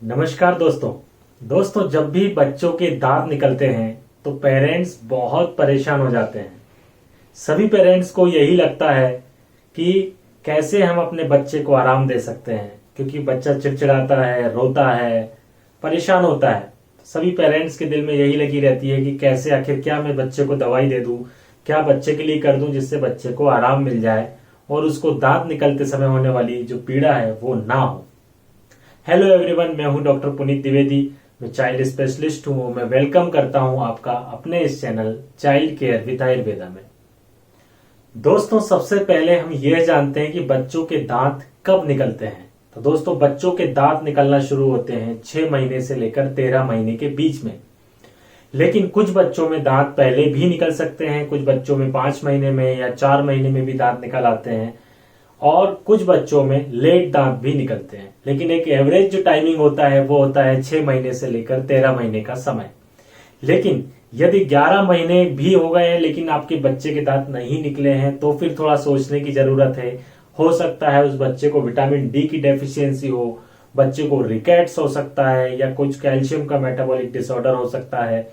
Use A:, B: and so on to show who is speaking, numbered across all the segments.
A: नमस्कार दोस्तों जब भी बच्चों के दांत निकलते हैं तो पेरेंट्स बहुत परेशान हो जाते हैं। सभी पेरेंट्स को यही लगता है कि कैसे हम अपने बच्चे को आराम दे सकते हैं, क्योंकि बच्चा चिड़चिड़ाता है, रोता है, परेशान होता है। सभी पेरेंट्स के दिल में यही लगी रहती है कि कैसे आखिर क्या मैं बच्चे को दवाई दे दूं, क्या बच्चे के लिए कर दूं जिससे बच्चे को आराम मिल जाए और उसको दांत निकलते समय होने वाली जो पीड़ा है वो ना हो। हेलो एवरीवन, मैं हूं डॉक्टर पुनीत द्विवेदी। मैं चाइल्ड स्पेशलिस्ट हूं। मैं वेलकम करता हूं आपका अपने इस channel child care with Ayurveda में। दोस्तों, सबसे पहले हम यह जानते हैं कि बच्चों के दांत कब निकलते हैं। तो दोस्तों, बच्चों के दांत निकलना शुरू होते हैं 6 महीने से लेकर 13 महीने के बीच में। लेकिन कुछ बच्चों में दांत पहले भी निकल सकते हैं, कुछ बच्चों में 5 महीने में या 4 महीने में भी दांत निकल आते हैं और कुछ बच्चों में लेट दांत भी निकलते हैं। लेकिन एक एवरेज जो टाइमिंग होता है वो होता है 6 महीने से लेकर 13 महीने का समय। लेकिन यदि 11 महीने भी हो गए हैं लेकिन आपके बच्चे के दांत नहीं निकले हैं तो फिर थोड़ा सोचने की जरूरत है। हो सकता है उस बच्चे को विटामिन डी की डेफिशिएंसी हो, बच्चे को रिकेट्स हो सकता है, या कुछ कैल्शियम का मेटाबॉलिक डिसऑर्डर हो सकता है,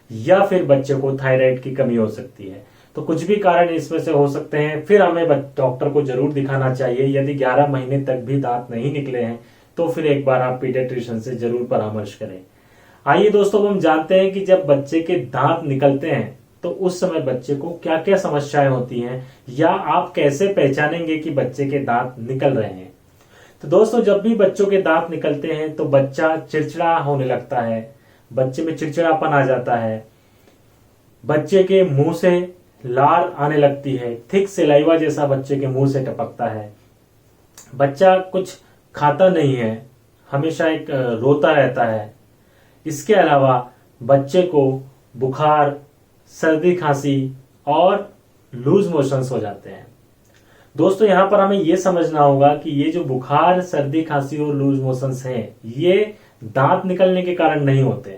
A: या फिर बच्चे को थायराइड की कमी हो सकती है। तो कुछ भी कारण इसमें से हो सकते हैं। फिर हमें डॉक्टर को जरूर दिखाना चाहिए। यदि 11 महीने तक भी दांत नहीं निकले हैं तो फिर एक बार आप पीडियाट्रिशियन से जरूर परामर्श करें। आइए दोस्तों, हम जानते हैं कि जब बच्चे के दांत निकलते हैं तो उस समय बच्चे को क्या क्या समस्याएं होती हैं, या आप कैसे पहचानेंगे कि बच्चे के दांत निकल रहे हैं। तो दोस्तों, जब भी बच्चों के दांत निकलते हैं तो बच्चा चिड़चिड़ा होने लगता है, बच्चे में चिड़चिड़ापन आ जाता है, बच्चे के मुंह से लार आने लगती है, थिक सलाइवा जैसा बच्चे के मुंह से टपकता है, बच्चा कुछ खाता नहीं है, हमेशा एक रोता रहता है। इसके अलावा बच्चे को बुखार, सर्दी, खांसी और लूज मोशंस हो जाते हैं। दोस्तों, यहां पर हमें यह समझना होगा कि ये जो बुखार, सर्दी, खांसी और लूज मोशंस हैं ये दांत निकलने के कारण नहीं होते।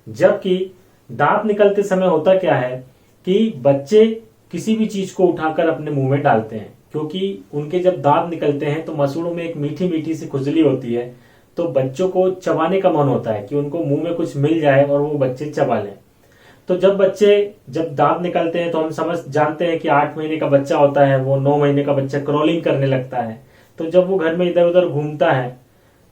A: जबकि दांत निकलते समय होता क्या है कि बच्चे किसी भी चीज को उठाकर अपने मुंह में डालते हैं, क्योंकि उनके जब दांत निकलते हैं तो मसूड़ों में एक मीठी मीठी सी खुजली होती है। तो बच्चों को चबाने का मन होता है कि उनको मुंह में कुछ मिल जाए और वो बच्चे चबा लें। तो जब दांत निकलते हैं तो हम समझ जानते हैं कि 8 महीने का बच्चा होता है, वो 9 महीने का बच्चा क्रॉलिंग करने लगता है। तो जब वो घर में इधर उधर घूमता है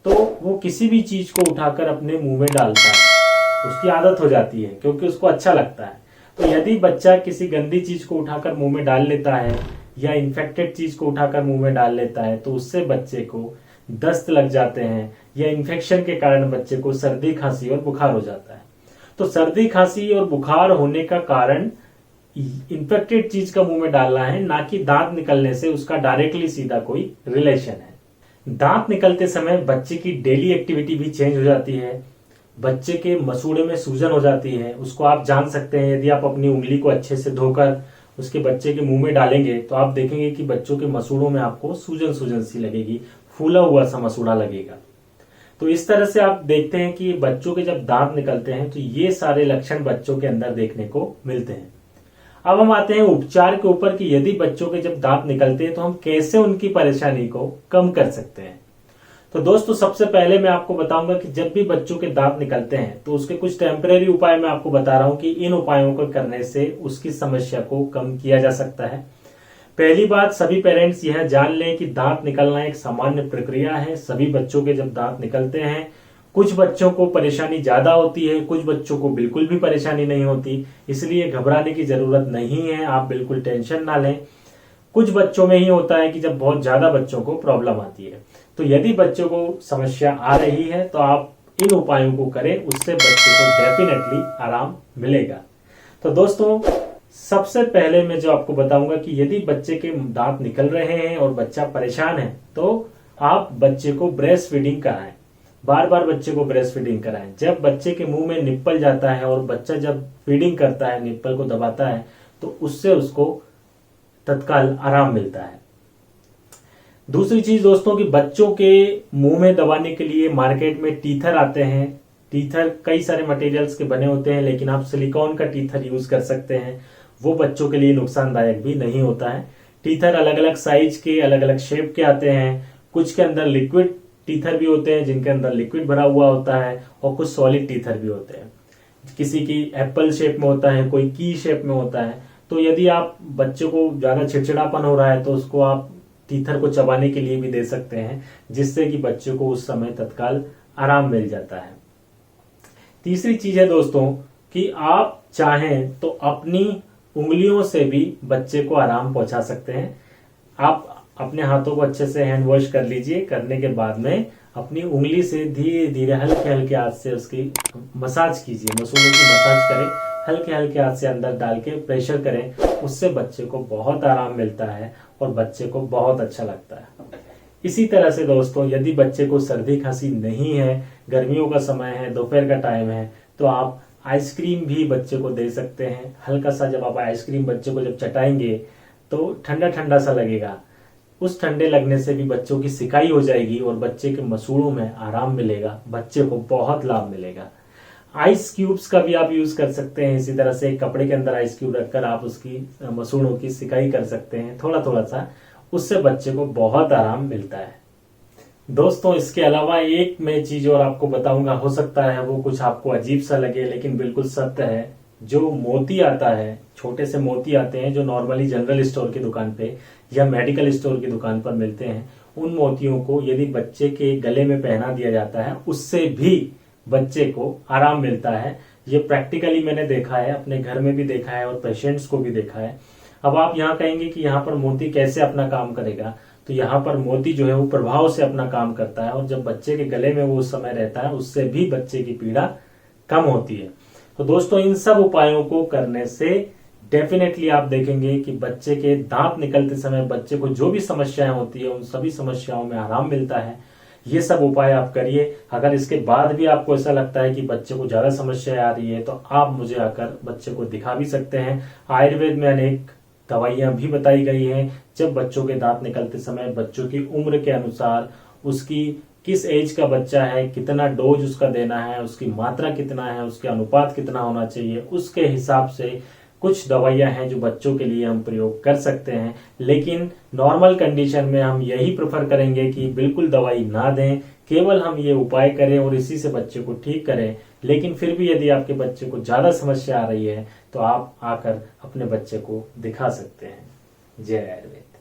A: तो वो किसी भी चीज को उठाकर अपने मुंह में डालता है। उसकी आदत हो जाती है क्योंकि उसको अच्छा लगता है। तो यदि बच्चा किसी गंदी चीज को उठाकर मुंह में डाल लेता है या इन्फेक्टेड चीज को उठाकर मुंह में डाल लेता है तो उससे बच्चे को दस्त लग जाते हैं, या इन्फेक्शन के कारण बच्चे को सर्दी, खांसी और बुखार हो जाता है। तो सर्दी, खांसी और बुखार होने का कारण इन्फेक्टेड चीज का मुंह में डालना है, ना कि दांत निकलने से उसका डायरेक्टली सीधा कोई रिलेशन है। दांत निकलते समय बच्चे की डेली एक्टिविटी भी चेंज हो जाती है, बच्चे के मसूड़े में सूजन हो जाती है। उसको आप जान सकते हैं, यदि आप अपनी उंगली को अच्छे से धोकर उसके बच्चे के मुंह में डालेंगे तो आप देखेंगे कि बच्चों के मसूड़ों में आपको सूजन सूजन सी लगेगी, फूला हुआ सा मसूड़ा लगेगा। तो इस तरह से आप देखते हैं कि बच्चों के जब दांत निकलते हैं तो ये सारे लक्षण बच्चों के अंदर देखने को मिलते हैं। अब हम आते हैं उपचार के ऊपर कि यदि बच्चों के जब दांत निकलते हैं तो हम कैसे उनकी परेशानी को कम कर सकते हैं। तो दोस्तों, सबसे पहले मैं आपको बताऊंगा कि जब भी बच्चों के दांत निकलते हैं तो उसके कुछ टेम्परेरी उपाय मैं आपको बता रहा हूं कि इन उपायों को करने से उसकी समस्या को कम किया जा सकता है। पहली बात, सभी पेरेंट्स यह जान लें कि दांत निकलना एक सामान्य प्रक्रिया है। सभी बच्चों के जब दांत निकलते हैं, कुछ बच्चों को परेशानी ज्यादा होती है, कुछ बच्चों को बिल्कुल भी परेशानी नहीं होती, इसलिए घबराने की जरूरत नहीं है। आप बिल्कुल टेंशन ना लें। कुछ बच्चों में ही होता है कि जब बहुत ज्यादा बच्चों को प्रॉब्लम आती है। तो यदि बच्चों को समस्या आ रही है तो आप इन उपायों को करें, उससे बच्चे को डेफिनेटली आराम मिलेगा। तो दोस्तों, सबसे पहले मैं जो आपको बताऊंगा कि यदि बच्चे के दांत निकल रहे हैं और बच्चा परेशान है तो आप बच्चे को ब्रेस्ट फीडिंग कराएं। बार बार बच्चे को ब्रेस्ट फीडिंग कराएं। जब बच्चे के मुंह में निप्पल जाता है और बच्चा जब फीडिंग करता है, निप्पल को दबाता है, तो उससे उसको तत्काल आराम मिलता है। दूसरी चीज दोस्तों कि बच्चों के मुंह में दबाने के लिए मार्केट में टीथर आते हैं। टीथर कई सारे मटेरियल्स के बने होते हैं, लेकिन आप सिलिकॉन का टीथर यूज कर सकते हैं। वो बच्चों के लिए नुकसानदायक भी नहीं होता है। टीथर अलग अलग साइज के, अलग अलग शेप के आते हैं। कुछ के अंदर लिक्विड टीथर भी होते हैं जिनके अंदर लिक्विड भरा हुआ होता है, और कुछ सॉलिड टीथर भी होते हैं। किसी की एप्पल शेप में होता है, कोई की शेप में होता है। तो यदि आप बच्चे को ज्यादा चिड़चिड़ापन हो रहा है तो उसको आप टीथर को चबाने के लिए भी दे सकते हैं, जिससे कि बच्चे को उस समय तत्काल आराम मिल जाता है। तीसरी चीज है दोस्तों कि आप चाहें तो अपनी उंगलियों से भी बच्चे को आराम पहुंचा सकते हैं। आप अपने हाथों को अच्छे से हैंड वॉश कर लीजिए। करने के बाद में अपनी उंगली से धीरे धीरे हल्के हल्के हाथ से उसकी मसाज कीजिए, मसूड़ों की मसाज करें, हल्के हल्के हाथ से अंदर डाल के प्रेशर करें। उससे बच्चे को बहुत आराम मिलता है और बच्चे को बहुत अच्छा लगता है। इसी तरह से दोस्तों, यदि बच्चे को सर्दी खांसी नहीं है, गर्मियों का समय है, दोपहर का टाइम है, तो आप आइसक्रीम भी बच्चे को दे सकते हैं। हल्का सा जब आप आइसक्रीम बच्चे को जब चटाएंगे तो ठंडा ठंडा सा लगेगा। उस ठंडे लगने से भी बच्चों की सिकाई हो जाएगी और बच्चे के मसूड़ों में आराम मिलेगा, बच्चे को बहुत लाभ मिलेगा। आइस क्यूब्स का भी आप यूज कर सकते हैं। इसी तरह से एक कपड़े के अंदर आइस क्यूब रखकर आप उसकी मसूड़ों की सिकाई कर सकते हैं थोड़ा थोड़ा सा। उससे बच्चे को बहुत आराम मिलता है। दोस्तों, इसके अलावा एक मैं चीज और आपको बताऊंगा, हो सकता है वो कुछ आपको अजीब सा लगे, लेकिन बिल्कुल सत्य है। जो मोती आता है, छोटे से मोती आते हैं जो नॉर्मली जनरल स्टोर की दुकान पे या मेडिकल स्टोर की दुकान पर मिलते हैं, उन मोतियों को यदि बच्चे के गले में पहना दिया जाता है, उससे भी बच्चे को आराम मिलता है। ये प्रैक्टिकली मैंने देखा है, अपने घर में भी देखा है और पेशेंट्स को भी देखा है। अब आप यहाँ कहेंगे कि यहाँ पर मोती कैसे अपना काम करेगा, तो यहाँ पर मोती जो है वो प्रभाव से अपना काम करता है, और जब बच्चे के गले में वो उस समय रहता है उससे भी बच्चे की पीड़ा कम होती है। तो दोस्तों, इन सब उपायों को करने से डेफिनेटली आप देखेंगे कि बच्चे के दांत निकलते समय बच्चे को जो भी समस्याएं होती है उन सभी समस्याओं में आराम मिलता है। ये सब उपाय आप करिए। अगर इसके बाद भी आपको ऐसा लगता है कि बच्चे को ज्यादा समस्या आ रही है तो आप मुझे आकर बच्चे को दिखा भी सकते हैं। आयुर्वेद में अनेक दवाइयां भी बताई गई हैं। जब बच्चों के दांत निकलते समय बच्चों की उम्र के अनुसार, उसकी किस एज का बच्चा है, कितना डोज उसका देना है, उसकी मात्रा कितना है, उसके अनुपात कितना होना चाहिए, उसके हिसाब से कुछ दवाइयां हैं जो बच्चों के लिए हम प्रयोग कर सकते हैं। लेकिन नॉर्मल कंडीशन में हम यही प्रेफर करेंगे कि बिल्कुल दवाई ना दें, केवल हम ये उपाय करें और इसी से बच्चे को ठीक करें। लेकिन फिर भी यदि आपके बच्चे को ज्यादा समस्या आ रही है तो आप आकर अपने बच्चे को दिखा सकते हैं। जय आयुर्वेद।